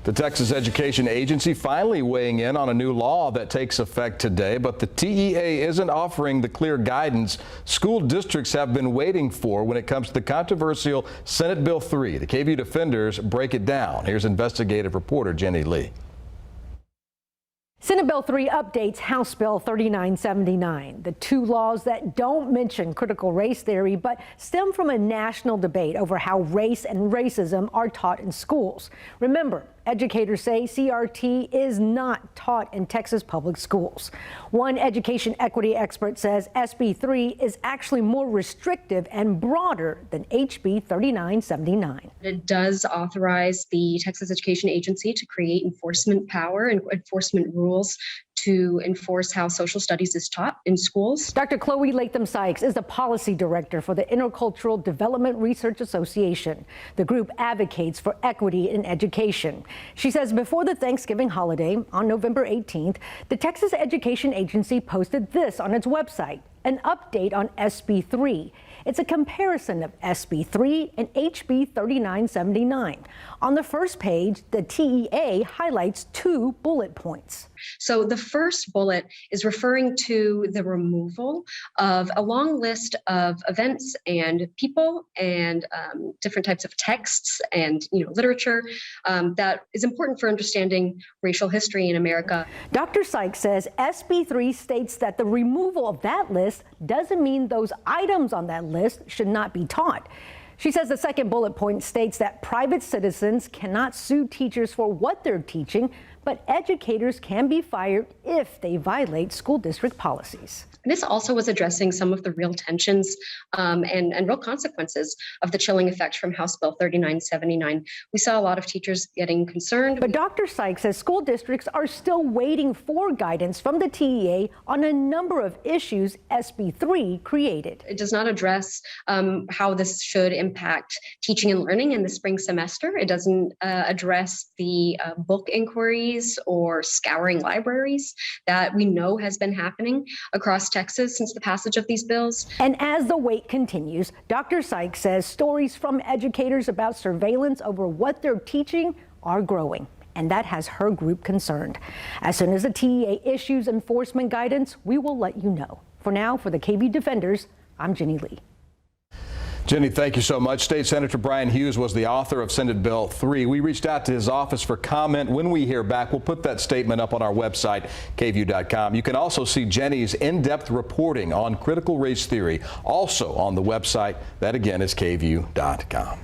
The Texas Education Agency finally weighing in on a new law that takes effect today, but the TEA isn't offering the clear guidance school districts have been waiting for when it comes to the controversial Senate Bill 3. The KVUE defenders break it down. Here's investigative reporter Jenny Lee. Senate Bill 3 updates House Bill 3979, the two laws that don't mention critical race theory but stem from a national debate over how race and racism are taught in schools. Remember, educators say CRT is not taught in Texas public schools. One education equity expert says SB 3 is actually more restrictive and broader than HB 3979. It does authorize the Texas Education Agency to create enforcement power and enforcement rules to enforce how social studies is taught in schools. Dr. Chloe Latham-Sykes is the policy director for the Intercultural Development Research Association. The group advocates for equity in education. She says before the Thanksgiving holiday on November 18th, the Texas Education Agency posted this on its website, an update on SB 3. It's a comparison of SB 3 and HB 3979. On the first page, the TEA highlights 2 bullet points. So the first bullet is referring to the removal of a long list of events and people and different types of texts and literature that is important for understanding racial history in America. Dr. Sykes says SB 3 states that the removal of that list doesn't mean those items on that list should not be taught. She says the second bullet point states that private citizens cannot sue teachers for what they're teaching, but educators can be fired if they violate school district policies. This also was addressing some of the real tensions and real consequences of the chilling effect from House Bill 3979. We saw a lot of teachers getting concerned. But Dr. Sykes says school districts are still waiting for guidance from the TEA on a number of issues SB 3 created. It does not address how this should impact teaching and learning in the spring semester. It doesn't address the book inquiries or scouring libraries that we know has been happening across Texas since the passage of these bills. And as the wait continues, Dr. Sykes says stories from educators about surveillance over what they're teaching are growing, and that has her group concerned. As soon as the TEA issues enforcement guidance, we will let you know. For now, for the KVUE Defenders, I'm Jenny Lee. Jenny, thank you so much. State Senator Brian Hughes was the author of Senate Bill 3. We reached out to his office for comment. When we hear back, we'll put that statement up on our website, KVUE.com. You can also see Jenny's in-depth reporting on critical race theory also on the website. That again is KVUE.com.